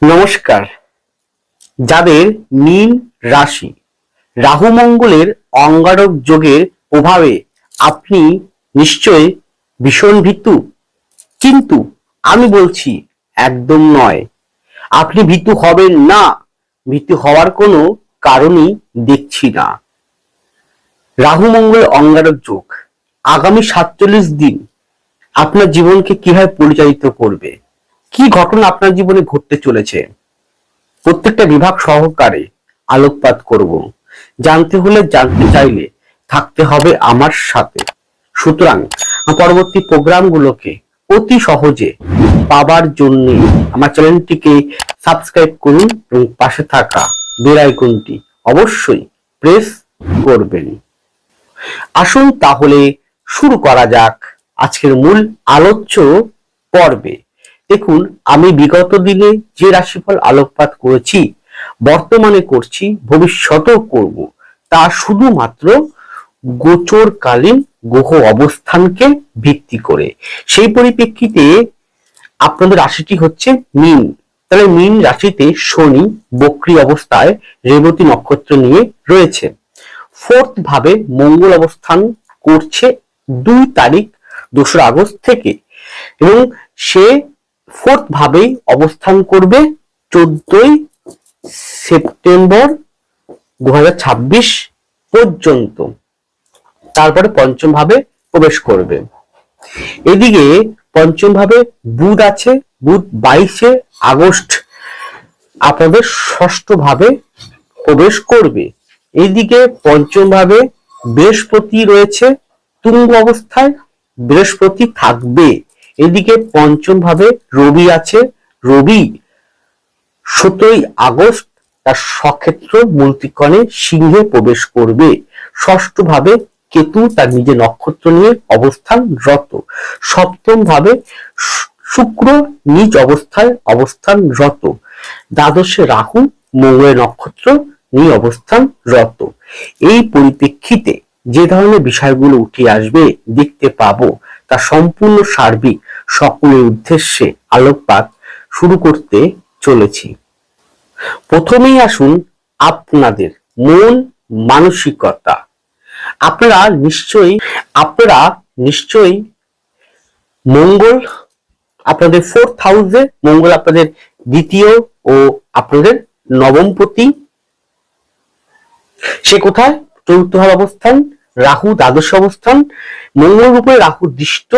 নমস্কার। যাদের মীন রাশি, রাহু মঙ্গলের অঙ্গারক যোগের প্রভাবে আপনি নিশ্চয় ভীষণ ভীতু, কিন্তু আমি বলছি একদম নয়। আপনি ভীতু হবেন না, ভীতু হওয়ার কোনো কারণই দেখছি না। রাহু মঙ্গল অঙ্গারক যোগ আগামী ৪৭ দিন আপনার জীবনকে কিভাবে পরিচালিত করবে, কি ঘটনা আপনার জীবনে ঘটতে চলেছে, প্রত্যেকটা বিভাগ সহকারে আলোকপাত করব। জানতে হলে, জানতে চাইলে থাকতে হবে আমার সাথে। সুতরাং পরবর্তী প্রোগ্রামগুলোকে অতি সহজে পাবার জন্য আমার চ্যানেলটিকে সাবস্ক্রাইব করুন এবং পাশে থাকা বেল আইকনটি অবশ্যই প্রেস করবেন। আসুন তাহলে শুরু করা যাক আজকের মূল আলোচ্য পর্বে। দেখুন, আমি বিগত দিনে যে রাশিফল আলোকপাত করেছি, বর্তমানে করছি, ভবিষ্যতেও করব, তা শুধুমাত্র গোচরকালীন গ্রহ অবস্থানকে ভিত্তি করে। সেই পরিপ্রেক্ষিতে আপনাদের রাশিটি হচ্ছে মীন। তাহলে মীন রাশিতে শনি বক্রী অবস্থায় রেবতী নক্ষত্র নিয়ে রয়েছে। ফোর্থ ভাবে মঙ্গল অবস্থান করছে 2 তারিখ 2রা আগস্ট থেকে, এবং সে ফোর্থ ভাবে অবস্থান করবে 14ই সেপ্টেম্বর 2026 পর্যন্ত। তারপরে পঞ্চম ভাবে প্রবেশ করবে। এদিকে পঞ্চম ভাবে বুধ আছে, বুধ 22শে আগস্ট আপনাদের ষষ্ঠ ভাবে প্রবেশ করবে। এইদিকে পঞ্চম ভাবে বৃহস্পতি রয়েছে তুঙ্গ অবস্থায়, বৃহস্পতি থাকবে। এদিকে পঞ্চম ভাবে রবি আছে, রবি 17ই আগস্ট তার স্বক্ষেত্র মূলত্রিকোণে সিংহে প্রবেশ করবে। ষষ্ঠ ভাবে কেতু তার নিজের নক্ষত্র নিয়ে অবস্থানরত। সপ্তম ভাবে শুক্র নিজ অবস্থায় অবস্থানরত। দ্বাদশে রাহু মঙ্গলের নক্ষত্র নিয়ে অবস্থানরত। এই পরিপ্রেক্ষিতে যে ধরনের বিষয়গুলো উঠে আসবে, দেখতে পাবো, তা সম্পূর্ণ সার্বিক সকলের উদ্দেশ্যে আলোকপাত শুরু করতে চলেছি। প্রথমেই আসুন আপনাদের মন মানসিকতা। আপনারা নিশ্চয়ই মঙ্গল আপনাদের 4th হাউসে, মঙ্গল আপনাদের দ্বিতীয় ও আপনাদের নবমপতি। সে কোথায়? 4th ভাব অবস্থান, রাহু দ্বাদশ অবস্থান, মঙ্গলের উপরে রাহু দৃষ্ট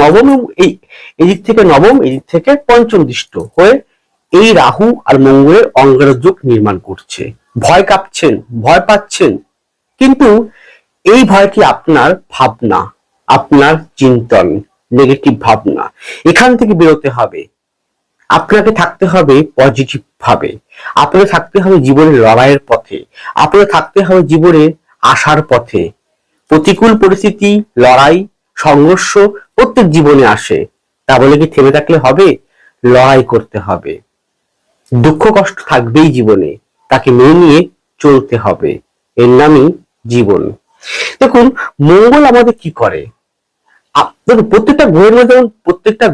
নবম, এদিক থেকে নবম, এদিক থেকে পঞ্চম দৃষ্ট হয়ে এই রাহু আর মঙ্গলের অঙ্গারক যোগ নির্মাণ করছে। ভয় কাঁপছেন, ভয় পাচ্ছেন, কিন্তু এই ভয়টি আপনার ভাবনা, আপনার চিন্তন, নেগেটিভ ভাবনা। এখান থেকে বেরোতে হবে। আপনাকে থাকতে হবে পজিটিভ ভাবে, আপনাকে থাকতে হবে জীবনের লড়াইয়ের পথে, আপনাকে থাকতে হবে জীবনের আশার পথে। প্রতিকূল পরিস্থিতি, লড়াই, সংঘর্ষ প্রত্যেক জীবনে আসে। তা বলে কি থেমে থাকলে হবে? লড়াই করতে হবে। দুঃখ কষ্ট থাকবেই জীবনে, তাকে মেনে নিয়ে চলতে হবে। এর নামই জীবন। দেখুন, মঙ্গল আমাদের কি করে? প্রত্যেকটা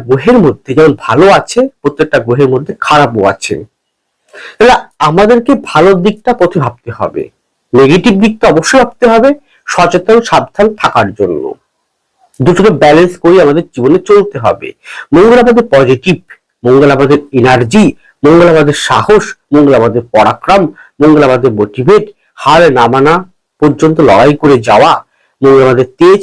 গ্রহের মধ্যে যেমন ভালো আছে, প্রত্যেকটা গ্রহের মধ্যে খারাপও আছে। তাহলে আমাদেরকে ভালো দিকটা প্রথমে ভাবতে হবে, নেগেটিভ দিকটা অবশ্যই ভাবতে হবে, সচেতন সাবধান থাকার জন্য। দুটোকে ব্যালেন্স করে আমাদের জীবনে চলতে হবে। মঙ্গল আমাদের পজিটিভ, মঙ্গল আমাদের এনার্জি, মঙ্গল আমাদের সাহস, মঙ্গল আমাদের পরাক্রম, মঙ্গল আমাদের মোটিভেট, হার না মানা পর্যন্ত লড়াই করে যাওয়া, মঙ্গল আমাদের তেজ,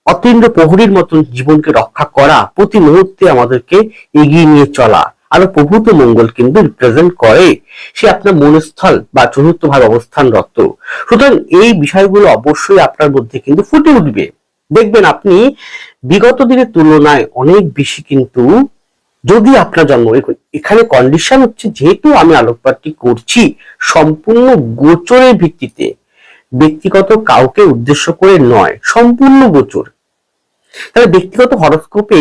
অতীন্দ্র প্রহরীর মতন জীবনকে রক্ষা করা, প্রতি মুহূর্তে আমাদেরকে এগিয়ে নিয়ে চলা। আর প্রভূত মঙ্গল কিন্তু রিপ্রেজেন্ট করে সে আপনার মনস্থল বা চতুর্থ ভাবে অবস্থানরত। সুতরাং এই বিষয়গুলো অবশ্যই আপনার মধ্যে কিন্তু ফুটে উঠবে। দেখবেন আপনি বিগত দিনের তুলনায় অনেক বেশি, কিন্তু যদি আপনার জন্ম, এখানে কন্ডিশন হচ্ছে, যেহেতু আমি আলোকপাতটি করছি সম্পূর্ণ গোচরের ভিত্তিতে, ব্যক্তিগত কাউকে উদ্দেশ্য করে নয়, সম্পূর্ণ গোচর। তাহলে ব্যক্তিগত হরস্কোপে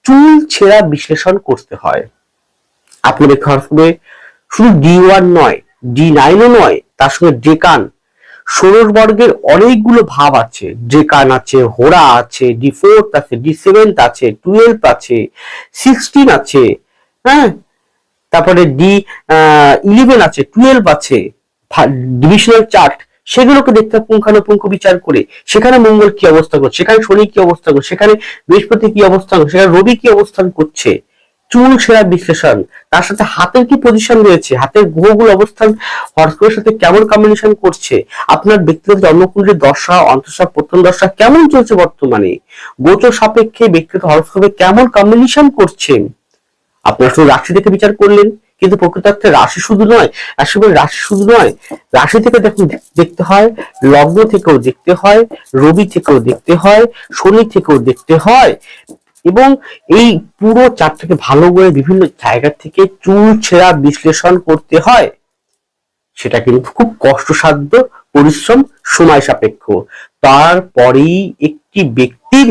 চুল ছেঁড়া বিশ্লেষণ করতে হয়। আপনাদের হরস্কোপে শুধু D1 নয়, D9ও নয়, তার সঙ্গে ডেকান, ষোড়শ বর্গের অনেকগুলো ভাব আছে। ডেকান আছে, হোরা আছে, D4 আছে, D7 আছে, 12 আছে, 16 আছে, হ্যাঁ, তারপরে D11 আছে, 12 আছে, ডিভিশনাল চার্ট, সেগুলোকে দেখতে হবে পুঙ্খানুপুঙ্খ বিচার করে। সেখানে মঙ্গল কি অবস্থা করছে, সেখানে শনি কি অবস্থা করছে, সেখানে বৃহস্পতি কি অবস্থান করছে, সেখানে রবি কি অবস্থান করছে, চুল সেরা বিশ্লেষণ, তার সাথে হাতের কি পজিশন রয়েছে, হাতের গ্রহগুলো অবস্থান হরস্কোপের সাথে কেমন কম্বিনেশন করছে, আপনার ব্যক্তিগত জন্মকুণ্ডলীর দশা, অন্তঃদশা, প্রথম দশা কেমন চলছে বর্তমানে, গোচর সাপেক্ষে ব্যক্তিগত হরস্কোপে কেমন কম্বিনেশন করছে। আপনার শুধু রাশি থেকে বিচার করলেন, কিন্তু প্রকৃতার্থে রাশি শুধু নয়, রাশি শুধু নয়, রাশি থেকে দেখুন দেখতে হয়, লগ্ন থেকেও দেখতে হয়, রবি থেকেও দেখতে হয়, শনি থেকেও দেখতে হয়, এবং এই পুরো চার্টটাকে ভালো করে বিভিন্ন জায়গা থেকে চুল ছেঁড়া বিশ্লেষণ করতে হয়। সেটা কিন্তু খুব কষ্টসাধ্য, পরিশ্রম, সময় সাপেক্ষ। তারপরেই একটি ব্যক্তির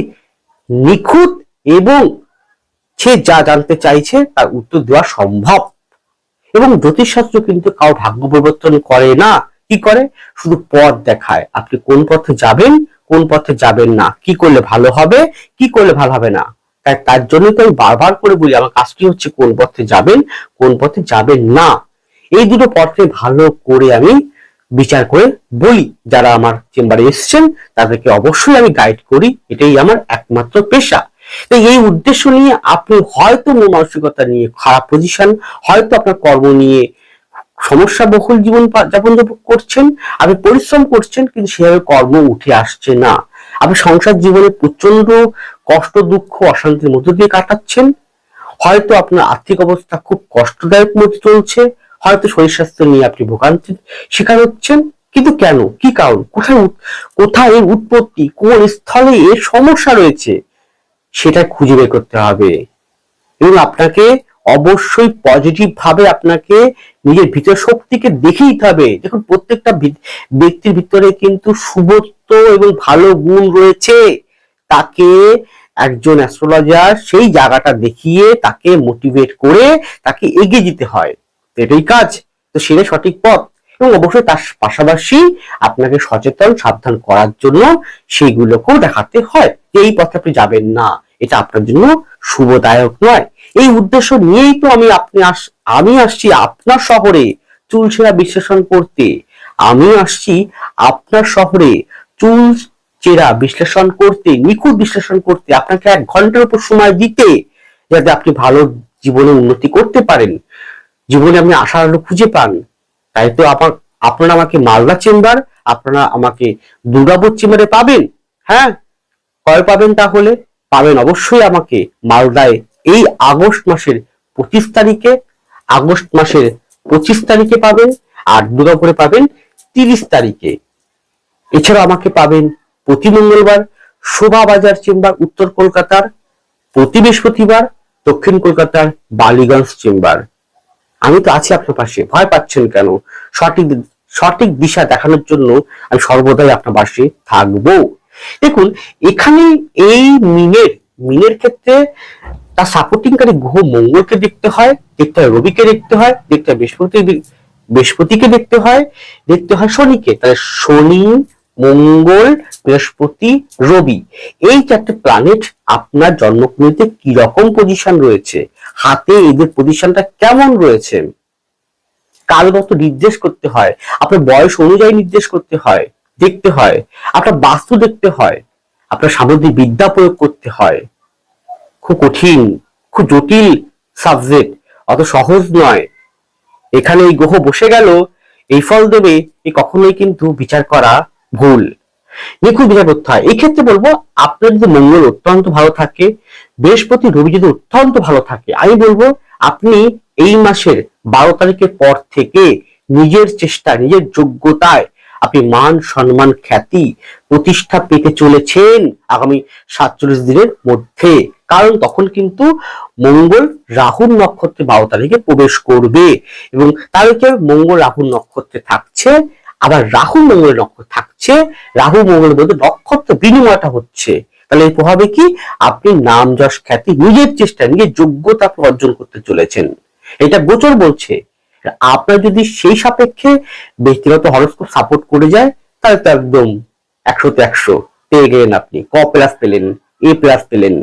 নিখুঁত এবং সে যা জানতে চাইছে তার উত্তর দেওয়া সম্ভব। এবং জ্যোতিষশাস্ত্র কিন্তু কারো ভাগ্য পরিবর্তন করে না, কি করে, শুধু পথ দেখায়, আপনি কোন পথে যাবেন, কোন পথে যাবেন না, কি করলে ভালো হবে, কি করলে ভালো হবে না। তাই তার জন্য তো আমি বারবার করে বলি, আমার কাজটি হচ্ছে কোন পথে যাবেন, কোন পথে যাবেন না, এই দুটো পথে ভালো করে আমি বিচার করে বলি। যারা আমার চেম্বারে এসছেন তাদেরকে অবশ্যই আমি গাইড করি, এটাই আমার একমাত্র পেশা। এই উদ্দেশ্য নিয়ে আপনি হয়তো মন মানসিকতা নিয়ে খারাপ পজিশন, হয়তো আপনার কর্ম নিয়ে সমস্যা বহুল জীবন যাপন করছেন, আপনি পরিশ্রম করছেন, কিন্তু সেভাবে কর্ম উঠে আসছে না, আপনি সংসার জীবনে প্রচন্ড কষ্ট, দুঃখ, অশান্তির মধ্য দিয়ে কাটাচ্ছেন, হয়তো আপনার আর্থিক অবস্থা খুব কষ্টদায়ক মধ্যে চলছে, হয়তো শরীর স্বাস্থ্য নিয়ে আপনি ভোগান্তির শিকার হচ্ছেন, কিন্তু কেন, কি কারণ, কোথায় এর উৎপত্তি, কোন স্থলে এর সমস্যা রয়েছে, সেটা খুঁজে বের করতে হবে। এবং আপনাকে অবশ্যই পজিটিভ ভাবে আপনাকে নিজের ভিতর শক্তিকে দেখে নিতে হবে। দেখুন, প্রত্যেকটা ব্যক্তির ভিতরে কিন্তু সুবত্ব এবং ভালো গুণ রয়েছে, তাকে একজন অ্যাস্ট্রোলজার সেই জায়গাটা দেখিয়ে তাকে মোটিভেট করে তাকে এগিয়ে যেতে হয়, এটাই কাজ। তো সেটা সঠিক পথ, এবং অবশ্যই তার পাশাপাশি আপনাকে সচেতন সাবধান করার জন্য সেইগুলোকেও দেখাতে হয় যে এই পথে আপনি যাবেন না, এটা আপনার জন্য শুভদায়ক নয়। এই উদ্দেশ্য নিয়েই তো আমি আসছি আপনার শহরে চুল ছেঁড়া বিশ্লেষণ করতে, আমি আসছি আপনার শহরে চুল চেরা বিশ্লেষণ করতে, নিখুঁত বিশ্লেষণ করতে, আপনাকে 1 ঘন্টার উপর সময় দিতে, যাতে আপনি ভালো জীবনে উন্নতি করতে পারেন, জীবনে আপনি আশার আলো খুঁজে পান। তাই তো আপনারা আমাকে মালদা চেম্বার, আপনারা আমাকে দুর্গাপুর চেম্বারে পাবেন। হ্যাঁ, কবে পাবেন তাহলে? পাবেন অবশ্যই আমাকে মালদায় এই আগস্ট মাসের 25 তারিখে, আগস্ট মাসের 25 তারিখে পাবেন, আর দুর্গাপুরে পাবেন 30 তারিখে। এছাড়া আমাকে পাবেন প্রতি মঙ্গলবার শোভাবাজার চেম্বার উত্তর কলকাতার, প্রতি বৃহস্পতিবার দক্ষিণ কলকাতার বালিগঞ্জ চেম্বার। আমি তো আছি আপনার পাশে, ভয় পাচ্ছেন কেন? সঠিক দিশা দেখানোর জন্য আমি সর্বদাই আপনার পাশে থাকবো। দেখুন, এখানে এই মিনের ক্ষেত্রে তার সাপোর্টিংকারী গ্রহ মঙ্গলকে দেখতে হয়, দেখতে হয় রবিকে দেখতে হয়, দেখতে হয় বৃহস্পতিকে দেখতে হয় শনিকে। তাহলে শনি, মঙ্গল, বৃহস্পতি, রবি, এই 4টে প্ল্যানেট আপনার জন্মকুণ্ডলীতে কি রকম পজিশন রয়েছে, হাতে এদের পজিশনটা কেমন রয়েছে, কালগত নির্দেশ করতে হয়, আপনার বয়স অনুযায়ী নির্দেশ করতে হয়, দেখতে হয়, আপনার বাস্তু দেখতে হয়, আপনার সামুদ্রিক বিদ্যা প্রয়োগ করতে হয়। খুব কঠিন, খুব জটিল সাবজেক্ট, অত সহজ নয়। এখানে এই গ্রহ বসে গেল, এই ফল দেবে, এই কখনোই কিন্তু বিচার করা ভুল, নিখুঁত বিচার করতে হয়। এই ক্ষেত্রে বলবো, আপনার যদি মঙ্গল অত্যন্ত ভালো থাকে, বৃহস্পতি, রবি যদি অত্যন্ত ভালো থাকে, আমি বলবো আপনি এই মাসের 12 তারিখের পর থেকে নিজের চেষ্টা, নিজের যোগ্যতায় আপনি মান, সম্মান, খ্যাতি, প্রতিষ্ঠা পেতে চলেছেন আগামী 47 দিনের মধ্যে। কারণ তখন কিন্তু মঙ্গল রাহুর নক্ষত্রে 12 তারিখে প্রবেশ করবে, এবং তারিখে মঙ্গল রাহুর নক্ষত্রে থাকছে, আবার রাহু মঙ্গলের নক্ষত্র থাকছে, রাহু মঙ্গলের মধ্যে নক্ষত্র বিনিময়টা হচ্ছে। তাহলে এই প্রভাবে কি আপনি নাম, যশ, খ্যাতি, নিজের চেষ্টা, নিজের যোগ্যতা অর্জন করতে চলেছেন, এটা গোচর বলছে। আপনার যদি সেই সাপেক্ষে ব্যক্তিগত হরস্কোপ সাপোর্ট করে যায়, তাহলে তো একদম 100-তে 100 পেয়ে গেলেন, আপনি ক প্লাস পেলেন, A+ পেলেন,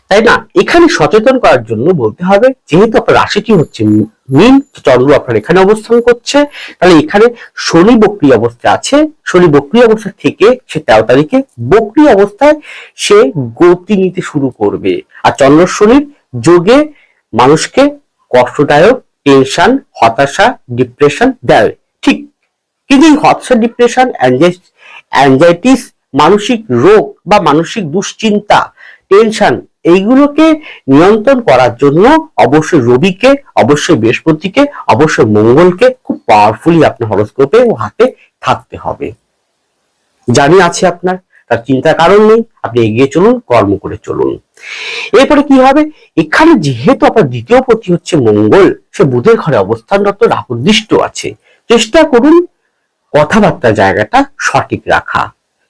তাই না? এখানে সচেতন করার জন্য বলতে হবে, যেহেতু আপনার রাশিটি হচ্ছে মীন, চন্দ্র আপনার এখানে অবস্থান করছে, তাহলে এখানে শনি বক্রী অবস্থায় আছে। শনি বক্রী অবস্থা থেকে সে 13 তারিখে বক্রী অবস্থায় সে গতি নিতে শুরু করবে। আর চন্দ্র শনির যোগে মানুষকে কষ্টদায়ক, টেনশন, হতাশা, ডিপ্রেশন দেয়, ঠিক। কিন্তু এই হতাশা, ডিপ্রেশন, অ্যাংজাইটিস, মানসিক রোগ বা মানসিক দুশ্চিন্তা, টেনশন, এইগুলোকে নিয়ন্ত্রণ করার জন্য অবশ্যই রবিকে, অবশ্যই বৃহস্পতিকে, অবশ্যই মঙ্গলকে খুব পাওয়ারফুলি আপনার হরোস্কোপে ও হাতে থাকতে হবে। জানি আছে আপনার, তার চিন্তার কারণ নেই, আপনি এগিয়ে চলুন, কর্ম করে চলুন। এরপরে কি হবে, এখানে যেহেতু আপনার দ্বিতীয় পতি হচ্ছে মঙ্গল, সে বুধের ঘরে অবস্থানরত, রাহু দৃষ্ট আছে। চেষ্টা করুন কথাবার্তার জায়গাটা সঠিক রাখা,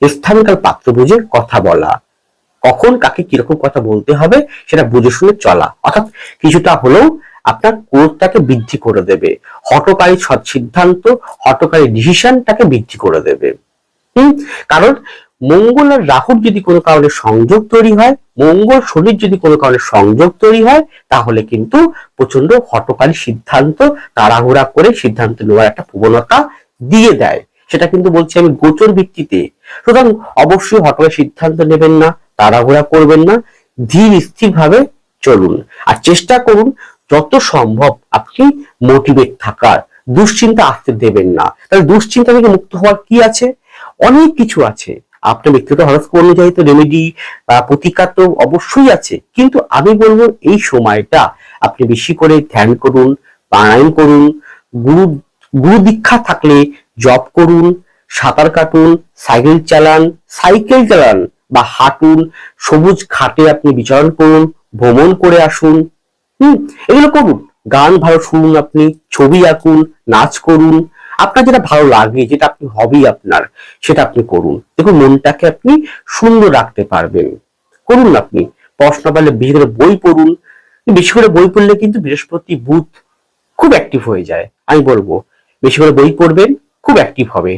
স্থানকাল পাত্র বুঝে কথা বলা, কখন কাকে কিরকম কথা বলতে হবে সেটা বুঝে শুনে চলা, অর্থাৎ কিছুটা হলেও আপনার ক্রোধটাকে বৃদ্ধি করে দেবে, হঠকারী সিদ্ধান্ত, হঠকারী ডিসিশনটাকে বৃদ্ধি করে দেবে। কারণ মঙ্গল আর রাহুর যদি কোনো কারণে সংযোগ তৈরি হয়, মঙ্গল শনির যদি কোনো কারণে সংযোগ তৈরি হয়, তাহলে কিন্তু প্রচন্ড হঠকারী সিদ্ধান্ত, তাড়াহুড়া করে সিদ্ধান্ত নেওয়ার একটা প্রবণতা দিয়ে দেয়। সেটা কিন্তু বলছি আমি গোচর ভিত্তিতে। সুতরাং অবশ্যই হঠকারী সিদ্ধান্ত নেবেন না, তাড়াহুড়া করবেন না, ধীর স্থির ভাবে চলুন। আর চেষ্টা করুন যত সম্ভব আপনি মোটিভেট থাকার, দুশ্চিন্তা আসতে দেবেন না। তাহলে দুশ্চিন্তা থেকে মুক্ত হওয়ার কি আছে? অনেক কিছু আছে। আপনার ব্যক্তিগত হরোস্কোপ অনুযায়ী তো রেমেডি বা প্রতিকার তো অবশ্যই আছে, কিন্তু আমি বলবো এই সময়টা আপনি বেশি করে ধ্যান করুন, প্রাণায়াম করুন, গুরু গুরু দীক্ষা থাকলে জপ করুন, সাঁতার কাটুন, সাইকেল চালান বা হাঁটুন, সবুজ ঘাটে আপনি বিচরণ করুন, ভ্রমণ করে আসুন, এগুলো করুন। গান ভালো শুনুন, আপনি ছবি আঁকুন, নাচ করুন, আপনার যেটা ভালো লাগে, যেটা আপনি হবি আপনার, সেটা আপনি করুন। দেখুন মনটাকে আপনি সুন্দর রাখতে পারবেন। করুন আপনি পড়াশোনা পারলে বেশি করে বই পড়ুন। বেশি করে বই পড়লে কিন্তু বৃহস্পতি বুধ খুব অ্যাক্টিভ হয়ে যায়। আমি বলবো বেশি করে বই পড়বেন, খুব অ্যাক্টিভ হবে।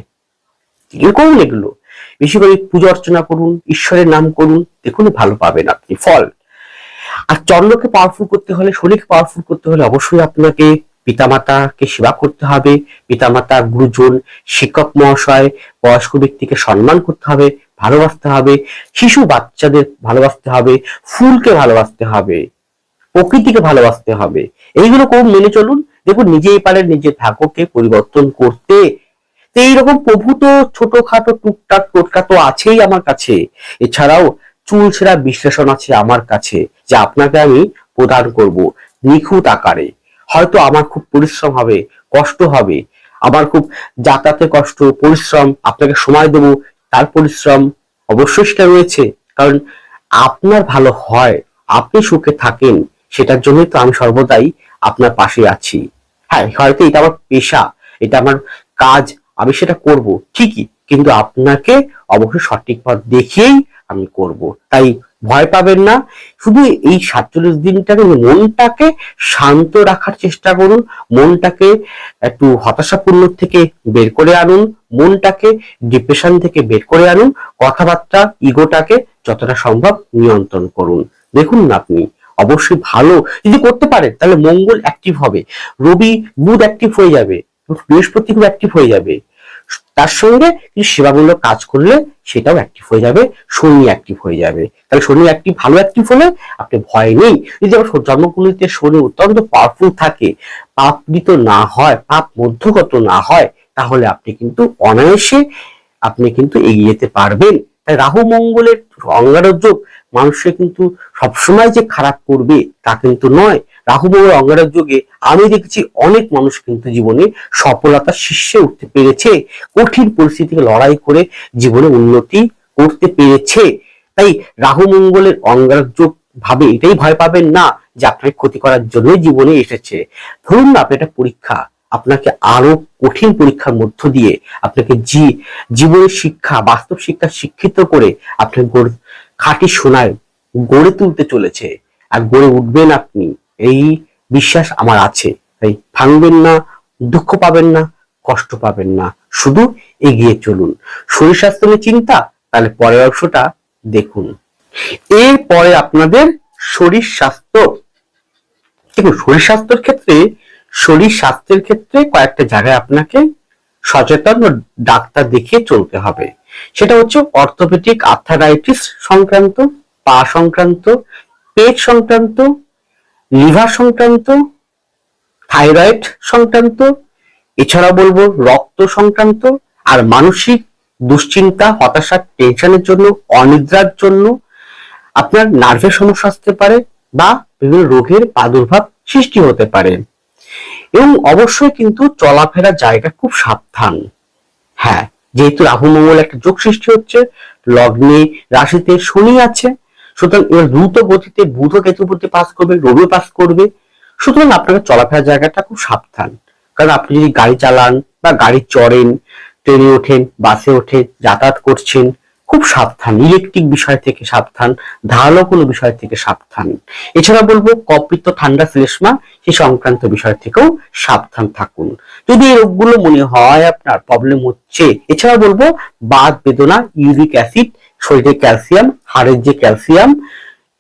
এগুলো করুন, এগুলো বেশি করে পূজা অর্চনা করুন, ঈশ্বরের নাম করুন, দেখুন ভালো পাবেন আপনি ফল। আর চন্দ্রকে পাওয়ারফুল করতে হলে, শনিকে পাওয়ারফুল করতে হলে অবশ্যই আপনাকে পিতামাতাকে সেবা করতে হবে, পিতামাতা, গুরুজন, শিক্ষক মহাশয়, বয়স্ক ব্যক্তিকে সম্মান করতে হবে, ভালোবাসতে হবে, শিশু বাচ্চাদের ভালোবাসতে হবে, ফুলকে ভালোবাসতে হবে, প্রকৃতিকে ভালোবাসতে হবে। এইগুলো কোন মেনে চলুন, দেখুন নিজেই পারেন নিজের ভাগ্যকে পরিবর্তন করতে। তো এইরকম প্রভূ তো ছোটখাটো টুকটাক টোটকা তো আছেই আমার কাছে। এছাড়াও চুল ছেঁড়া বিশ্লেষণ আছে আমার কাছে, যা আপনাকে আমি প্রদান করব নিখুঁত আকারে। হয়তো আমার খুব পরিশ্রম হবে, কষ্ট হবে, আমার খুব যাতায়াতের কষ্ট, পরিশ্রম, আপনাকে সময় দেব, তার পরিশ্রম অবশ্যই সেটা রয়েছে। কারণ আপনার ভালো হয়, আপনি সুখে থাকেন, সেটার জন্যই তো আমি সর্বদাই আপনার পাশে আছি। হ্যাঁ, হয়তো এটা আমার পেশা, এটা আমার কাজ, আমি সেটা করব ঠিকই, কিন্তু আপনাকে অবশ্যই সঠিক পথ দেখিয়েই আমি করব। তাই ভয় পাবেন না। শুধু এই 47 দিনটাকে, মনটাকে শান্ত রাখার চেষ্টা করুন, মনটাকে একটু হতাশাপূর্ণ থেকে বের করে আনুন, মনটাকে ডিপ্রেশন থেকে বের করে আনুন, কথাবার্তা, ইগোটাকে যতটা সম্ভব নিয়ন্ত্রণ করুন। দেখুন না আপনি অবশ্যই ভালো যদি করতে পারেন, তাহলে মঙ্গল অ্যাক্টিভ হবে, রবি বুধ অ্যাক্টিভ হয়ে যাবে, বৃহস্পতি খুব অ্যাক্টিভ হয়ে যাবে। তার সঙ্গে কিছু সেবামূলক কাজ করলে সেটাও অ্যাক্টিভ হয়ে যাবে, শনি অ্যাক্টিভ হয়ে যাবে। তাহলে শনি অ্যাক্টিভ, ভালো অ্যাক্টিভ হলে আপনি ভয় নেই। যদি আমার জন্মকুণ্ডলিতে শনি অত্যন্ত পাওয়ারফুল থাকে, পাপকৃত না হয়, পাপ মধ্যগত না হয়, তাহলে আপনি কিন্তু অনায়াসে আপনি কিন্তু এগিয়ে যেতে পারবেন। তাই রাহু মঙ্গলের অঙ্গারক মানুষকে কিন্তু সবসময় যে খারাপ করবে তা কিন্তু নয়। রাহু মঙ্গল অঙ্গারক যোগে আমি দেখেছি অনেক মানুষ কিন্তু জীবনে সফলতার শীর্ষে উঠতে পেরেছে, কঠিন পরিস্থিতিকে লড়াই করে জীবনে উন্নতি করতে পেরেছে। তাই রাহু মঙ্গলের অঙ্গারক যোগ ভাবে এটাই ভয় পাবেন না যে আপনাকে ক্ষতি করার জন্য জীবনে এসেছে। ধরুন না আপনি একটা পরীক্ষা, আপনাকে আরো কঠিন পরীক্ষার মধ্য দিয়ে আপনাকে জীবনের শিক্ষা, বাস্তব শিক্ষা শিক্ষিত করে আপনাকে খাঁটি সোনায় গড়ে তুলতে চলেছে, আর গড়ে উঠবেন আপনি, এই বিশ্বাস আমার আছে। তাই ভাঙবেন না, দুঃখ পাবেন না, কষ্ট পাবেন না, শুধু এগিয়ে চলুন। শরীর স্বাস্থ্য নিয়ে চিন্তা, তাহলে পরের অংশটা দেখুন। এরপরে আপনাদের শরীর স্বাস্থ্য। দেখুন, শরীর স্বাস্থ্যের ক্ষেত্রে কয়েকটা জায়গায় আপনাকে সচেতন ও ডাক্তার দেখিয়ে চলতে হবে। সেটা হচ্ছে অর্থোপেডিক আর্থারাইটিস সংক্রান্ত, পা সংক্রান্ত, পেট সংক্রান্ত, লিভার সংক্রান্ত, থাইরয়েড সংক্রান্ত, এছাড়া বলবো রক্ত সংক্রান্ত, আর মানসিক দুশ্চিন্তা, হতাশা, টেনশনের জন্য, অনিদ্রার জন্য আপনার নার্ভের সমস্যা আসতে পারে বা বিভিন্ন রোগের প্রাদুর্ভাব সৃষ্টি হতে পারে। এবং অবশ্যই কিন্তু চলাফেরার জায়গা খুব সাবধান। হ্যাঁ, যেহেতু রাহু মঙ্গল একটা যোগ সৃষ্টি হচ্ছে, লগ্নে রাশিতে শনি আছে, সুতরাং এবার দ্রুত গতিতে বুধ কেতুর প্রতি পাস করবে, রবি পাস করবে। সুতরাং আপনাকে চলাফেরার জায়গাটা খুব সাবধান। কারণ আপনি যদি গাড়ি চালান বা গাড়ি চড়েন, ট্রেনে ওঠেন, বাসে ওঠে যাতায়াত করছেন, খুব সাবধান। ইলেকট্রিক বিষয় থেকে সাবধান, ধারালো কোনো বিষয় থেকে সাবধান। এছাড়া বলবো কপিত্ত, ঠান্ডা, শ্লেষ্মা সেই সংক্রান্ত বিষয় থেকেও সাবধান থাকুন যদি এই রোগগুলো মনে হয় আপনার প্রবলেম হচ্ছে। এছাড়া বলবো বাত বেদনা, ইউরিক অ্যাসিড, শরীরে ক্যালসিয়াম, হাড়ের যে ক্যালসিয়াম,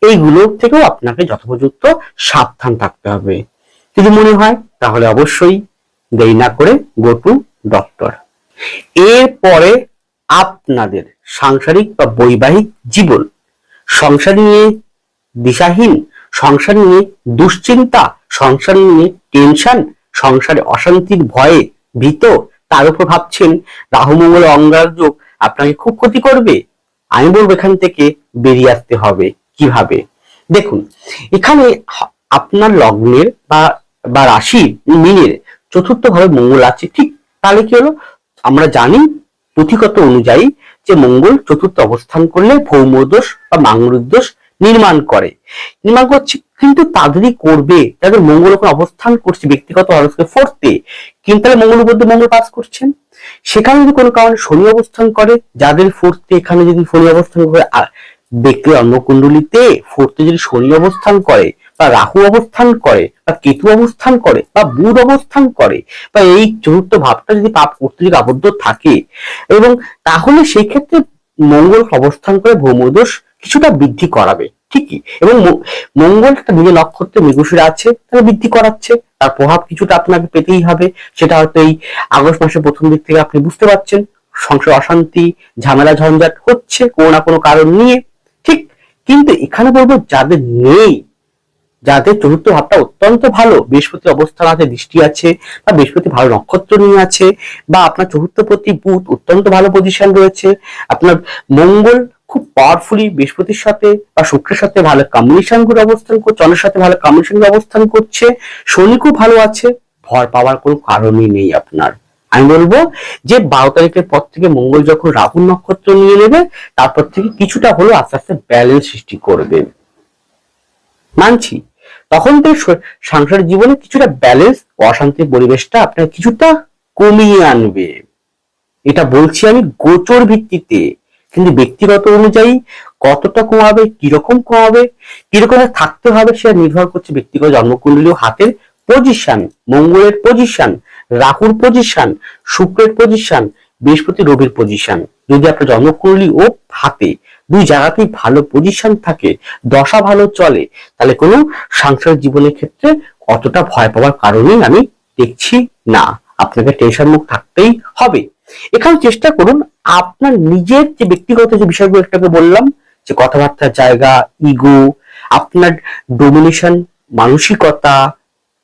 এইগুলো থেকেও আপনাকে যথোপযুক্ত সাবধান থাকতে হবে। যদি মনে হয় তাহলে অবশ্যই দেরি না করে গো টু ডক্টর। এরপরে আপনাদের সাংসারিক বা বৈবাহিক জীবন, সংসার নিয়ে দিশাহীন, সংসার নিয়ে দুশ্চিন্তা, সংসার নিয়ে টেনশন, সংসারে অশান্তির ভয়ে ভীত, তার উপর ভাবছেন রাহু মঙ্গল অঙ্গার যোগ আপনাকে খুব ক্ষতি করবে, আমি বলবো এখান থেকে বেরিয়ে আসতে হবে। কিভাবে? দেখুন, এখানে আপনার লগ্নের বা রাশি মিনের চতুর্থ ভাবে মঙ্গল আছে, ঠিক তাহলে কি হলো, আমরা জানি পুঁথিগত অনুযায়ী যে মঙ্গল চতুর্থ অবস্থান করলে ভৌমদোষ বা মাঙ্গলিক নির্মাণ করছে, কিন্তু তাদেরই করবে যাদের মঙ্গল ওখানে অবস্থান করছে ব্যক্তিগত হরস্কোপে ফোর্থে, কিন্তু তাহলে মঙ্গল উপর মঙ্গল পাস করছেন। সেখানে যদি কোনো কারণে শনি অবস্থান করে, যাদের ফোর্থে এখানে যদি শনি অবস্থান করে, ব্যক্তি জন্মকুণ্ডলিতে ফোর্থে যদি শনি অবস্থান করে বা রাহু অবস্থান করে বা কেতু অবস্থান করে বা বুধ অবস্থান করে বা এই চতুর্থ ভাবটা যদি পাপ করতে যদি আবদ্ধ থাকে, এবং তাহলে সেই ক্ষেত্রে মঙ্গল অবস্থান করে ভৌমদোষ কিছুটা বৃদ্ধি করাবে ঠিকই। এবং মঙ্গল একটা নিজের নক্ষত্রে মৃগশিরা আছে, তাহলে বৃদ্ধি করাচ্ছে, তার প্রভাব কিছুটা আপনাকে পেতেই হবে। সেটা হয়তো এই আগস্ট মাসের প্রথম দিক থেকে আপনি বুঝতে পারছেন সংসার অশান্তি, ঝামেলা ঝঞ্ঝাট হচ্ছে কোনো না কোনো কারণ নিয়ে, ঠিক। কিন্তু এখানে বলবো যাদের নেই, যাদের চতুর্থ ভাবটা অত্যন্ত ভালো, বৃহস্পতি অবস্থান আছে, দৃষ্টি আছে, বা বৃহস্পতি ভালো নক্ষত্র নিয়ে আছে, বা আপনার চতুর্থ প্রতি বুধ অত্যন্ত ভালো পজিশন রয়েছে, আপনার মঙ্গল খুব পাওয়ারফুলি বৃহস্পতির সাথে বা শুক্রের সাথে ভালো কম্বিনেশন করে অবস্থান করছে, চন্দ্রের সাথে ভালো কম্বিনেশন করে অবস্থান করছে, শনি খুব ভালো আছে, ভয় পাওয়ার কোনো কারণই নেই আপনার। আমি বলবো যে 12 তারিখের পর থেকে মঙ্গল যখন রাহু নক্ষত্র নিয়ে নেবে, তারপর থেকে কিছুটা হলো আস্তে আস্তে ব্যালেন্স সৃষ্টি করবে, মানছি। তখন তো সাংসারিক জীবনে কিছুটা ব্যালেন্স, অশান্তির পরিবেশটা আপনার কিছুটা কমিয়ে আনবে। এটা বলছি আমি গোচর ভিত্তিতে, কিন্তু ব্যক্তিগত অনুযায়ী কতটা কমাবে, কিরকম কমাবে, কিরকম থাকতে হবে, সেটা নির্ভর করছে ব্যক্তিগত জন্মকুণ্ডলী ও হাতের পজিশন, মঙ্গলের পজিশন, রাহুর পজিশন, শুক্রের পজিশন, বৃহস্পতি রবির পজিশন। যদি আপনার জন্মকুণ্ডলী ও হাতে দুই জায়গাতেই ভালো পজিশন থাকে, দশা ভালো চলে, তাহলে কোনো সাংসারিক জীবনের ক্ষেত্রে অতটা ভয় পাওয়ার কারণেই আমি দেখছি না। আপনাকে টেনশন মুক্ত থাকতেই হবে। এখানে চেষ্টা করুন আপনার নিজের যে ব্যক্তিগত যে বিষয়গুলো একটাকে বললাম, যে কথাবার্তার জায়গা, ইগো, আপনার ডোমিনেশন, মানসিকতা,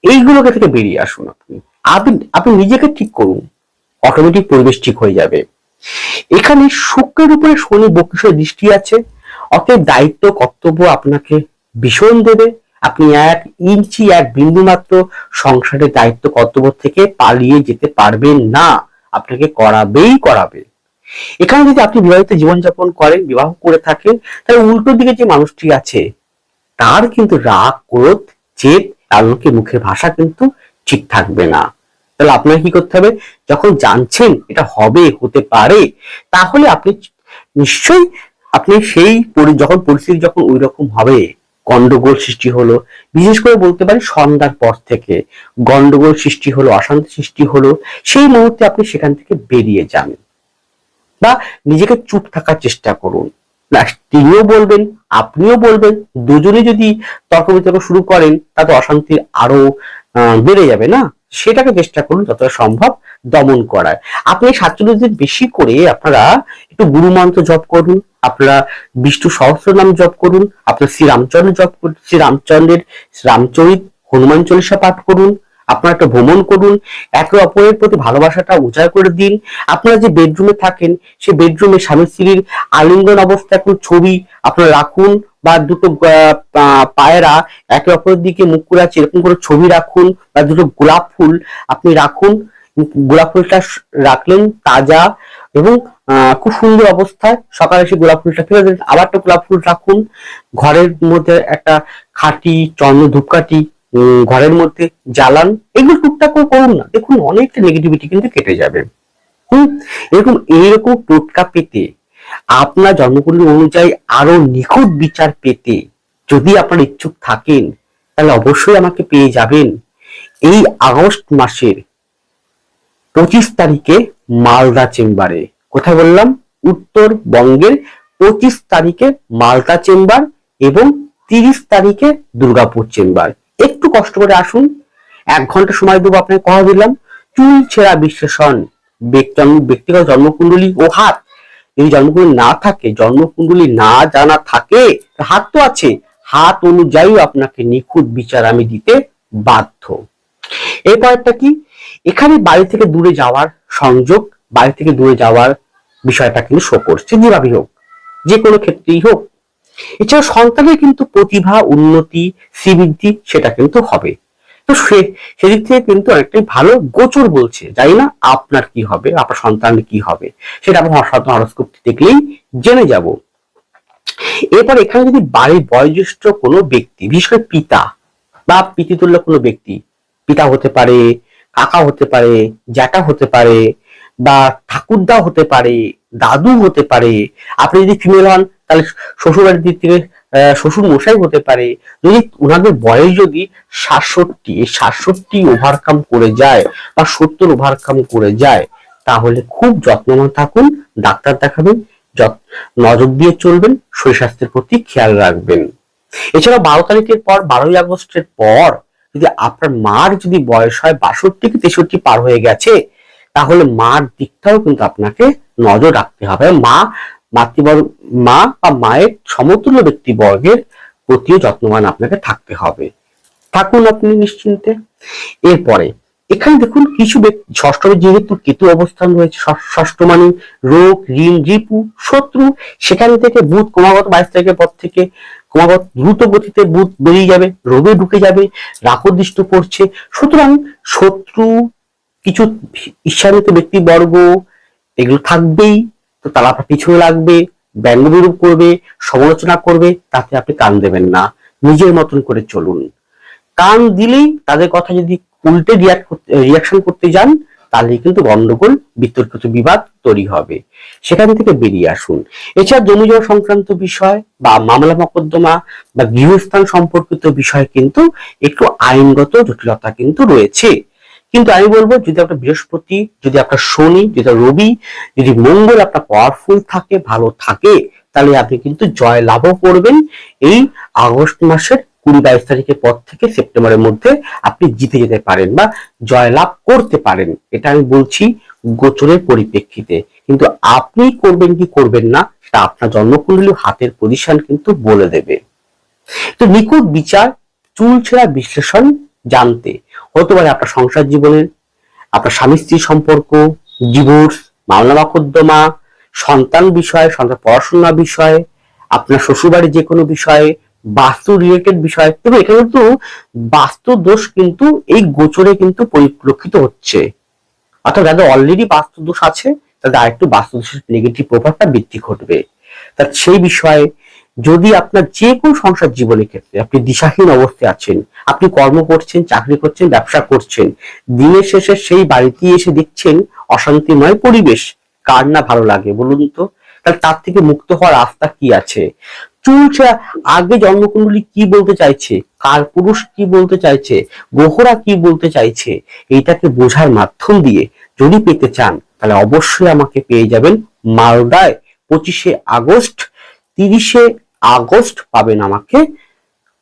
এইগুলোকে থেকে বেরিয়ে আসুন। আপনি নিজেকে ঠিক করুন, অটোমেটিক পরিবেশ ঠিক হয়ে যাবে। এখানে শুক্রের উপরে শনি বক্রীর দৃষ্টি আছে, অতএব দায়িত্ব কর্তব্য আপনাকে ভীষণ দেবে। আপনি 1 ইঞ্চি 1 বিন্দু মাত্র সংসারের দায়িত্ব কর্তব্য থেকে পালিয়ে যেতে পারবেন না, আপনাকে করাবে। এখানে যদি আপনি বিবাহিত জীবনযাপন করেন, বিবাহ করে থাকেন, তাহলে উল্টো দিকে যে মানুষটি আছে তার কিন্তু রাগ, ক্রোধ, জেদ, এমনকি মুখের ভাষা কিন্তু ঠিক থাকবে না। তাহলে আপনাকে কি করতে হবে, যখন জানছেন এটা হতে পারে, তাহলে আপনি নিশ্চয়ই আপনি সেই যখন পরিস্থিতি যখন ওই রকম হবে, গন্ডগোল সৃষ্টি হলো, বিশেষ করে বলতে পারি সন্ধ্যার পর থেকে গন্ডগোল সৃষ্টি হলো, অশান্তি সৃষ্টি হলো, সেই মুহূর্তে আপনি সেখান থেকে বেরিয়ে যান বা নিজেকে চুপ থাকার চেষ্টা করুন। না, তিনিও বলবেন, আপনিও বলবেন, দুজনে যদি তর্ক বিতর্ক শুরু করেন তাতে অশান্তি আরো বেড়ে যাবে না? সেটাকে চেষ্টা করুন যতটা সম্ভব দমন করার। আপনি 47 দিন বেশি করে আপনারা একটু গুরু মন্ত্র জপ করুন, আপনারা বিষ্ণু সহস্রনাম জপ করুন, আপনারা শ্রীরামচন্দ্র জপ করুন, শ্রীরামচন্দ্রের রামচরিত হনুমান চল্লিশা পাঠ করুন, আপনারা একটা ভ্রমণ করুন, একে অপরের প্রতি ভালোবাসাটা উজাড় করে দিন। আপনারা যে বেডরুমে থাকেন সেই বেডরুমে স্বামী স্ত্রীর আলিঙ্গন অবস্থায় কোনো ছবি আপনারা রাখুন, বা দুটো পায়রা একে অপরের দিকে মুখ করে আছে এরকম করে ছবি রাখুন, বা দুটো গোলাপ ফুল আপনি রাখুন। গোলাপ ফুলটা রাখলেন তাজা এবং খুব সুন্দর অবস্থায়, সকালে এসে গোলাপ ফুলটা ফেলে দিন, আবার একটা গোলাপ ফুল রাখুন। ঘরের মধ্যে একটা খাঁটি চন্দ্র ধূপকাঠি ঘরের মধ্যে জ্বালান। এগুলো টুকটাক করে করুন না, দেখুন অনেকটা নেগেটিভিটি কিন্তু কেটে যাবে। এইরকম টোটকা পেতে, আপনার জন্মকুণ্ডলী অনুযায়ী আরো নিখুঁত বিচার পেতে যদি আপনার ইচ্ছুক থাকেন তাহলে অবশ্যই আমাকে পেয়ে যাবেন এই আগস্ট মাসের 25 তারিখে মালদা চেম্বারে। কোথায় বললাম? উত্তরবঙ্গের 25 তারিখে মালদা চেম্বার এবং 30 তারিখে দুর্গাপুর চেম্বার। একটু কষ্ট করে আসুন, 1 ঘন্টা সময় দেবো আপনাকে, কথা দিলাম। চুল ছেঁড়া বিশ্লেষণ, ব্যক্তিগত জন্মকুণ্ডলী ও হাত, যদি জন্মকুণ্ডলী না থাকে, জন্মকুণ্ডলী না জানা থাকে, হাত তো আছে, হাত অনুযায়ী আপনাকে নিখুঁত বিচার আমি দিতে বাধ্য। এরপরটা কি, এখানে বাড়ি থেকে দূরে যাওয়ার সংযোগ, বাড়ি থেকে দূরে যাওয়ার বিষয়টা কিন্তু শো করছে, যেভাবেই হোক, যে কোনো ক্ষেত্রেই হোক। এছাড়া সন্তানের কিন্তু প্রতিভা উন্নতি শ্রীবৃদ্ধি সেটা কিন্তু হবে। তো সেদিক থেকে কিন্তু অনেকটাই ভালো গোচর বলছে। জানি না আপনার কি হবে, আপনার সন্তানের কি হবে, সেটা আপনার হরস্কোপ দেখলেই জেনে যাব। এরপর এখানে যদি বাড়ির বয়োজ্যেষ্ঠ কোনো ব্যক্তি, বিশেষ করে পিতা বা পিতৃতুল্য কোনো ব্যক্তি, পিতা হতে পারে, কাকা হতে পারে, জ্যাঠা হতে পারে, বা ঠাকুরদা হতে পারে, দাদু হতে পারে, আপনি যদি ফিমেল হন তাহলে শ্বশুরবাড়ির দিক থেকে শ্বশুর মশাই হতে পারে, যদি ওনাদের বয়স যদি 67 ওভারকাম করে যায় বা 70 ওভারকাম করে যায়, তাহলে খুব যত্নবান থাকুন, ডাক্তার দেখাবেন, নজর দিয়ে চলবেন, শরীর স্বাস্থ্যের প্রতি খেয়াল রাখবেন। এছাড়া 12 তারিখের পর, 12ই আগস্টের পর যদি আপনার মার যদি বয়স হয় 62 কি 63 পার হয়ে গেছে, তাহলে মার দিকটাও কিন্তু আপনাকে নজর রাখতে হবে। মা বা মায়ের সমতুল্য ব্যক্তিবর্গের প্রতিও যত্নবান আপনাকে থাকতে হবে। থাকুন আপনি নিশ্চিন্তে। এরপরে এখানে দেখুন কিছু ষষ্ঠমে যেহেতু কেতু অবস্থান রয়েছে, ষষ্ঠ মানে রোগ, ঋণ, রিপু, শত্রু, সেখান থেকে বুধ ক্রমাগত 22 তারিখের পর থেকে ক্রমাগত দ্রুত গতিতে বুধ বেরিয়ে যাবে, রোগে ঢুকে যাবে, রাহু দৃষ্টি পড়ছে। সুতরাং শত্রু, কিছু ঈর্ষান্বিত ব্যক্তিবর্গ এগুলো থাকবেই, তো তারা আপনার পিছনে লাগবে, ব্যঙ্গ বিরূপ করবে, সমালোচনা করবে, তাতে আপনি কান দেবেন না, নিজের মতন করে চলুন। কান দিলেই তাদের কথা যদি উল্টে রিয়াকশন করতে যান, তাহলে কিন্তু গন্ডগোল, বিতর্কিত বিবাদ তৈরি হবে, সেখান থেকে বেরিয়ে আসুন। এছাড়া জমি জমা সংক্রান্ত বিষয় বা মামলা মোকদ্দমা বা গৃহস্থান সম্পর্কিত বিষয় কিন্তু একটু আইনগত জটিলতা কিন্তু রয়েছে। কিন্তু আমি বলবো, যদি আপনার বৃহস্পতি, যদি আপনার শনি, যদি রবি, যদি মঙ্গল আপনার পাওয়ারফুল থাকে, ভালো থাকে, তাহলে আপনি কিন্তু জয় লাভও করবেন। এই আগস্ট মাসের 20-22 তারিখের পর থেকে সেপ্টেম্বরের মধ্যে আপনি জিতে যেতে পারেন বা জয় লাভ করতে পারেন, এটা আমি বলছি গোচরের পরিপ্রেক্ষিতে। কিন্তু আপনি করবেন কি করবেন না সেটা আপনার জন্মকুণ্ডলী হাতের পজিশন কিন্তু বলে দেবে। তো নিখুঁত বিচার, চুল ছেঁড়া বিশ্লেষণ জানতে হতে পারে আপনার সংসার জীবনের, আপনার স্বামী স্ত্রীর সম্পর্ক, ডিভোর্স, মামলা মোকদ্দমা, সন্তান বিষয়, সন্তান পড়াশোনা বিষয়, আপনার শ্বশুরবাড়ির যে কোনো বিষয়ে, বাস্তু রিলেটেড বিষয়। এবং এখানে কিন্তু বাস্তু দোষ কিন্তু এই গোচরে কিন্তু পরিলক্ষিত হচ্ছে, অর্থাৎ যাদের অলরেডি বাস্তু দোষ আছে তাদের আরেকটু বাস্তু দোষের নেগেটিভ প্রভাবটা বৃদ্ধি ঘটবে। তা সেই বিষয়ে যদি আপনার যে কোনো সংসার জীবনের ক্ষেত্রে আপনি দিশাহীন অবস্থায় আছেন, আপনি কর্ম করছেন, চাকরি করছেন, ব্যবসা করছেন, দিনের শেষে সেই বাড়িতে এসে দেখছেন অশান্তিময় পরিবেশ, কার না ভালো লাগে বলুন তো? তাহলে তার থেকে মুক্ত হওয়ার রাস্তা কি আছে? চুলছা আগে জন্মকুণ্ডলী কি বলতে চাইছে, কার পুরুষ কি বলতে চাইছে, গ্রহরা কি বলতে চাইছে, এইটাকে বোঝার মাধ্যম দিয়ে যদি পেতে চান, তাহলে অবশ্যই আমাকে পেয়ে যাবেন মালদায় 25শে আগস্ট 30 আগস্ট পাবেন আমাকে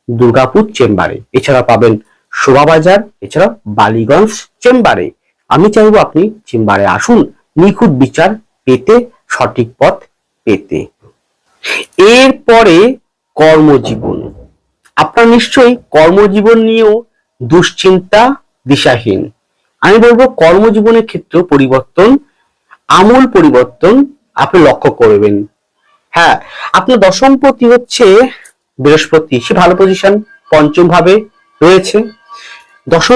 দুর্গাপুর চেম্বারে, এছাড়া পাবেন শোভাবাজার, এছাড়া বালিগঞ্জ চেম্বারে। আমি চাইবো আপনি চেম্বারে আসুন নিখুঁত বিচার পেতে, সঠিক পথ পেতে। এরপরে কর্মজীবন। আপনার নিশ্চয়ই কর্মজীবন নিয়েও দুশ্চিন্তা, দিশাহীন। আমি বলবো কর্মজীবনের ক্ষেত্রে পরিবর্তন, আমূল পরিবর্তন আপনি লক্ষ্য করবেন। হ্যাঁ, আপনার দশমপতি হচ্ছে বৃহস্পতি, সে ভালো পজিশন, পঞ্চম ভাবে রয়েছে। দশম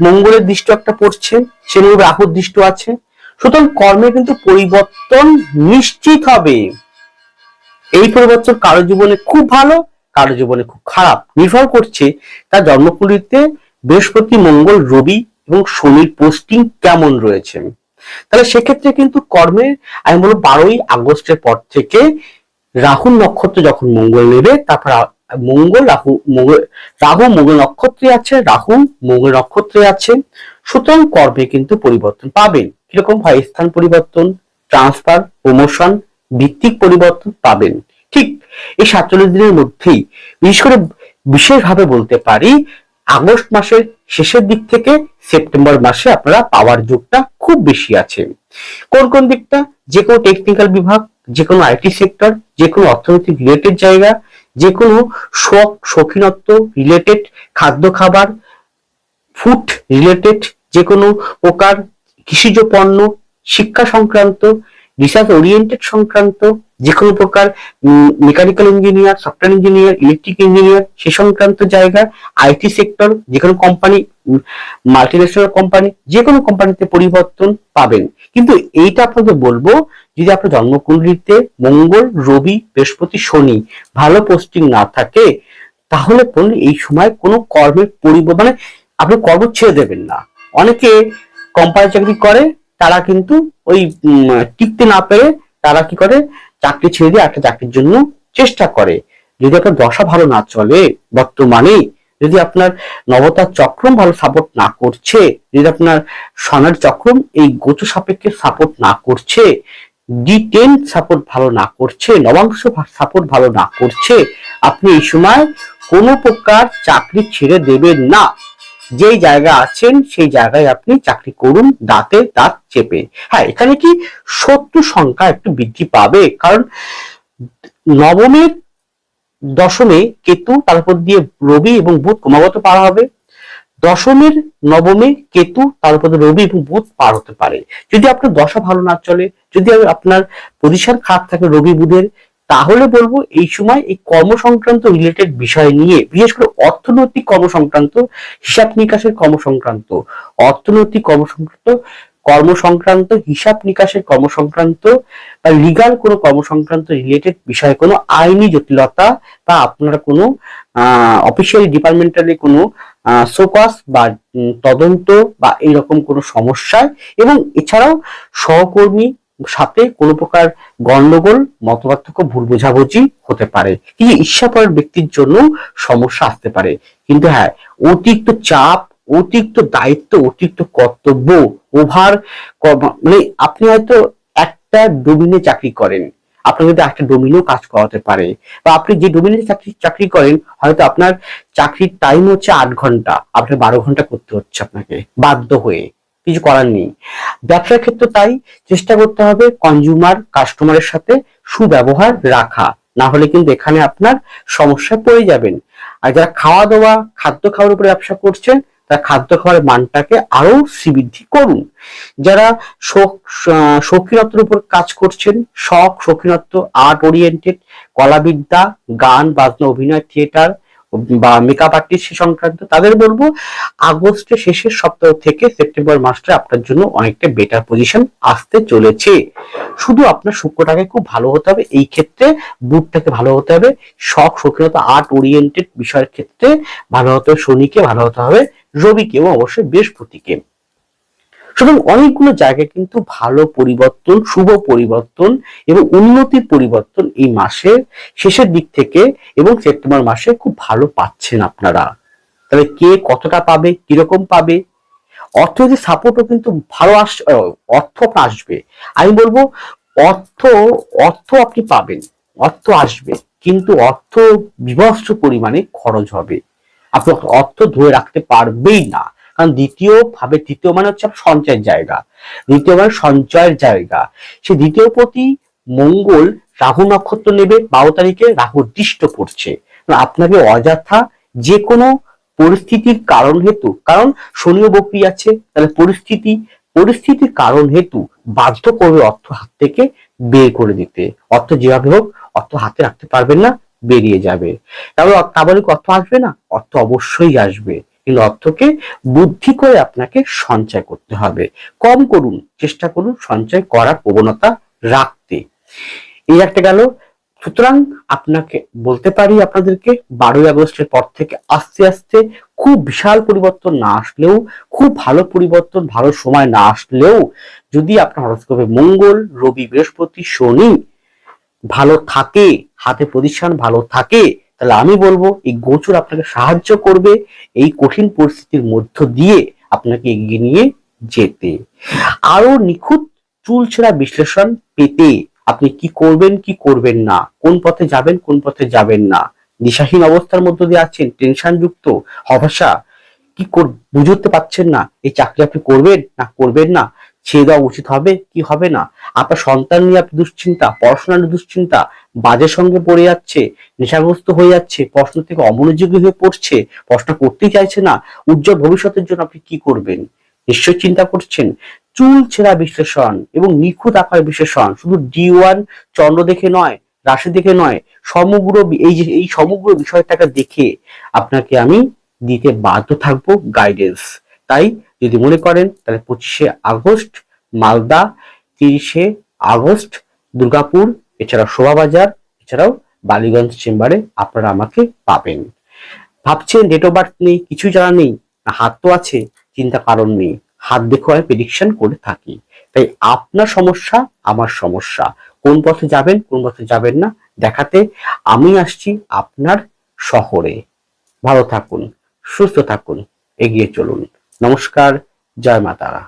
মঙ্গলের দৃষ্টি একটা পড়ছে, সে মঙ্গল রাহুর দৃষ্টি আছে। সুতরাং কর্মে কিন্তু পরিবর্তন নিশ্চিত হবে। এই পরিবর্তন কারো জীবনে খুব ভালো, কারো জীবনে খুব খারাপ, নির্ভর করছে তার জন্মকুণ্ডলিতে বৃহস্পতি, মঙ্গল, রবি এবং শনির পোস্টিং কেমন রয়েছে। তাহলে সেক্ষেত্রে কিন্তু কর্মে আমি বলবো 12 আগস্টের পর থেকে রাহুর নক্ষত্র যখন মঙ্গল নেবে, তারপর রাহু মঙ্গল নক্ষত্রে আছে, রাহু মঙ্গল নক্ষত্রে আছে। সুতরাং কর্মে কিন্তু পরিবর্তন পাবেন। কিরকম হয়? স্থান পরিবর্তন, ট্রান্সফার, প্রমোশন, ভিত্তিক পরিবর্তন পাবেন। ঠিক এই 47 দিনের মধ্যেই বিশেষভাবে বলতে পারি আগস্ট মাসের শেষের দিক থেকে সেপ্টেম্বর মাসে আপনারা পাওয়ার যোগটা খুব বেশি আছে। কোন কোন দিকটা? যে কোনো টেকনিক্যাল বিভাগ, যে কোনো আইটি সেক্টর, যে কোনো অর্থনৈতিক রিলেটেড জায়গা, যে কোনো শৌখিনত্ব রিলেটেড, খাদ্য খাবার, ফুড রিলেটেড, যে কোনো প্রকার কৃষিজ পণ্য, শিক্ষা সংক্রান্ত, রিসার্চ ওরিয়েন্টেড সংক্রান্ত, যে কোনো প্রকার mechanical engineer, software engineer, electric engineer, সে সংক্রান্ত জায়গা, আইটি সেক্টর, যে কোনো কোম্পানি, মাল্টিন্যাশনাল কোম্পানি, যে কোনো কোম্পানিতে পরিবর্তন পাবেন। কিন্তু এইটা আপনাদের বলবো, যদি আপনার জন্মকুণ্ডলিতে মঙ্গল, রবি, বৃহস্পতি, শনি ভালো পোস্টিং না থাকে, তাহলে এই সময় কোনো কর্মের মানে আপনি কর্ম ছেড়ে দেবেন না। অনেকে কোম্পানি চাকরি করে, তারা কিন্তু ওই টিকতে না পেরে তারা কি করে, চাকরি ছেড়ে দিয়ে একটা চাকরির জন্য চেষ্টা করে। যদি আপনার দশা ভালো না চলে বর্তমানে, যদি আপনার নবতার চক্রম ভালো সাপোর্ট না করছে, যদি আপনার সনার চক্রম এই গোচর সাপেক্ষে সাপোর্ট না করছে, D10 সাপোর্ট ভালো না করছে, নবাংশ সাপোর্ট ভালো না করছে, আপনি এই সময় কোনো প্রকার চাকরি ছেড়ে দেবেন না। যেই জায়গা আছেন সেই জায়গায় আপনি চাকরি করুন দাঁতে দাঁত চেপে। হ্যাঁ, এখানে কি শত্রু সংখ্যা একটু বৃদ্ধি পাবে, কারণ নবমের দশমে কেতু, তারপর দিয়ে রবি এবং বুধ ক্রমাগত পার হবে। দশমের নবমে কেতু, তারপর রবি এবং বুধ পার হতে পারে। যদি আপনার দশা ভালো না চলে, যদি আপনার পজিশন খারাপ থাকে রবি বুধের, তাহলে বলবো এই সময় এই কর্ম সংক্রান্ত রিলেটেড বিষয় নিয়ে, বিশেষ করে অর্থনৈতিক কর্ম সংক্রান্ত, হিসাব নিকাশের কর্ম সংক্রান্ত, অর্থনৈতিক কর্ম সংক্রান্ত, হিসাব নিকাশের কর্ম সংক্রান্ত বা লিগাল কোনো কর্ম সংক্রান্ত রিলেটেড বিষয়ে কোনো আইনি জটিলতা বা আপনারা কোনো অফিসিয়াল ডিপার্টমেন্টালি কোনো সোকাস বা তদন্ত বা এইরকম কোনো সমস্যায়, এবং এছাড়াও সহকর্মী সাথে কোনো প্রকার গন্ডগোল, মতপার্থক্য, ভুল বোঝাবুঝি হতে পারে। কিন্তু ঈর্ষাপরের ব্যক্তির জন্য সমস্যা আসতে পারে। কিন্তু হ্যাঁ, অতিরিক্ত চাপ, অতিরিক্ত দায়িত্ব, অতিরিক্ত কর্তব্য, ওভার, মানে আপনি হয়তো একটা ডোমিনে চাকরি করেন, আপনার কিন্তু একটা ডোমিনেও কাজ করাতে পারে, বা আপনি যে ডোমিনে চাকরি করেন হয়তো আপনার চাকরির টাইম হচ্ছে 8 ঘন্টা, আপনার 12 ঘন্টা করতে হচ্ছে আপনাকে বাধ্য হয়ে, কিছু করার নেই। ব্যবসার ক্ষেত্রে তাই চেষ্টা করতে হবে কনজিউমার কাস্টমারের সাথে সুব্যবহার রাখা, না হলে কিন্তু এখানে আপনার সমস্যায় পড়ে যাবেন। আর যারা খাওয়া দাওয়া, খাদ্য খাওয়ার উপরে ব্যবসা করছেন, তারা খাদ্য খাওয়ার মানটাকে আরো শ্রীবৃদ্ধি করুন। যারা শৌখিনত্বের উপর কাজ করছেন, শৌখিনত্ব, আর্ট ওরিয়েন্টেড, কলাবিদ্যা, গান বাজনা, অভিনয়, থিয়েটার বা মেকআপ আর্টিস্ট সংক্রান্ত, তাদের বলবো আগস্টের শেষের সপ্তাহ থেকে সেপ্টেম্বর মাসটা আপনার জন্য অনেকটা বেটার পজিশন আসতে চলেছে। শুধু আপনার শুক্রটাকে খুব ভালো হতে হবে, এই ক্ষেত্রে বুধটাকে ভালো হতে হবে, শৌখিনতা, আর্ট ওরিয়েন্টেড বিষয়ের ক্ষেত্রে ভালো হতে হবে শনিকে, ভালো হতে হবে রবিকে এবং অবশ্যই বৃহস্পতিকে। সুতরাং অনেকগুলো জায়গায় কিন্তু ভালো পরিবর্তন, শুভ পরিবর্তন এবং উন্নতির পরিবর্তন এই মাসের শেষের দিক থেকে এবং সেপ্টেম্বর মাসে খুব ভালো পাচ্ছেন আপনারা। তবে কে কতটা পাবে, কিরকম পাবে, অর্থনৈতিক সাপোর্টও কিন্তু ভালো অর্থ আসবে। আমি বলবো অর্থ আপনি পাবেন, অর্থ আসবে, কিন্তু অর্থ বিভৎস পরিমাণে খরচ হবে। আপনি অর্থ ধরে রাখতে পারবেই না, কারণ দ্বিতীয় মানে হচ্ছে সঞ্চয়ের জায়গা, দ্বিতীয় মানে সঞ্চয়ের জায়গা। সে দ্বিতীয় প্রতি মঙ্গল রাহু নক্ষত্র নেবে 12 তারিখে, রাহু দৃষ্ট পড়ছে। আপনাকে অযথা যে কোনো পরিস্থিতির কারণ হেতু, কারণ শনিও বকরি আছে, তাহলে পরিস্থিতির কারণ হেতু বাধ্য করবে অর্থ হাত থেকে বের করে দিতে। অর্থ যেভাবে হোক অর্থ হাতে রাখতে পারবেন না, বেরিয়ে যাবে। তাহলে অর্থ আসবে না? অর্থ অবশ্যই আসবে, কিন্তু অর্থকে বুদ্ধি করে আপনাকে সঞ্চয় করতে হবে। কম করুন, চেষ্টা করুন সঞ্চয় করার প্রবণতা রাখতে। এই একটা গেল। সুতরাং আপনাকে বলতে পারি আপনাদেরকে 12ই আগস্টের পর থেকে আস্তে আস্তে খুব বিশাল পরিবর্তন না আসলেও, খুব ভালো পরিবর্তন, ভালো সময় না আসলেও, যদি আপনার হরোস্কোপে মঙ্গল, রবি, বৃহস্পতি, শনি ভালো থাকে, হাতে পজিশন ভালো থাকে, তাহলে আমি বলবো এই গোচর আপনাকে সাহায্য করবে এই কঠিন পরিস্থিতির মধ্য দিয়ে আপনাকে এগিয়ে নিয়ে যেতে। আরো নিখুঁত চুলছেঁড়া বিশ্লেষণ পেতে আপনি কি করবেন কি করবেন না, কোন পথে যাবেন কোন পথে যাবেন না, দিশাহীন অবস্থার মধ্য দিয়ে আছেন, টেনশন যুক্ত, হতাশা, বুঝতে পারছেন না এই চাকরি আপনি করবেন না করবেন না, ছেড়ে দেওয়া উচিত হবে কি হবে না, আপনার সন্তান নিয়ে আপনি দুশ্চিন্তা, পড়াশোনা নিয়ে দুশ্চিন্তা, বাজের সঙ্গে পড়ে যাচ্ছে, নেশাগ্রস্ত হয়ে যাচ্ছে, পড়াশোনা থেকে অমনোযোগী হয়ে পড়ছে, পড়াশোনা করতেই চাইছে না, উজ্জ্বল ভবিষ্যতের জন্য আপনি কি করবেন নিশ্চয় চিন্তা করছেন। চুল ছেঁড়া বিশ্লেষণ এবং নিখুঁত আকার বিশ্লেষণ শুধু D1 চন্দ্র দেখে নয়, রাশি দেখে নয়, সমগ্র এই সমগ্র বিষয়টাকে দেখে আপনাকে আমি দিতে বাধ্য থাকবো গাইডেন্স। তাই যদি মনে করেন তাহলে 25শে আগস্ট মালদা, 30শে আগস্ট দুর্গাপুর, এছাড়াও শোভাবাজার, এছাড়াও বালিগঞ্জ চেম্বারে আপনারা আমাকে পাবেন। ভাবছেন ডেট অফ বার্থ নেই, কিছু জানা নেই, হাত তো আছে, চিন্তা কারণ নেই, হাত দেখে আমি প্রেডিকশন করে থাকি। তাই আপনার সমস্যা আমার সমস্যা, কোন পথে যাবেন কোন পথে যাবেন না দেখাতে আমি আসছি আপনার শহরে। ভালো থাকুন, সুস্থ থাকুন, এগিয়ে চলুন। নমস্কার, জয় মা তারা।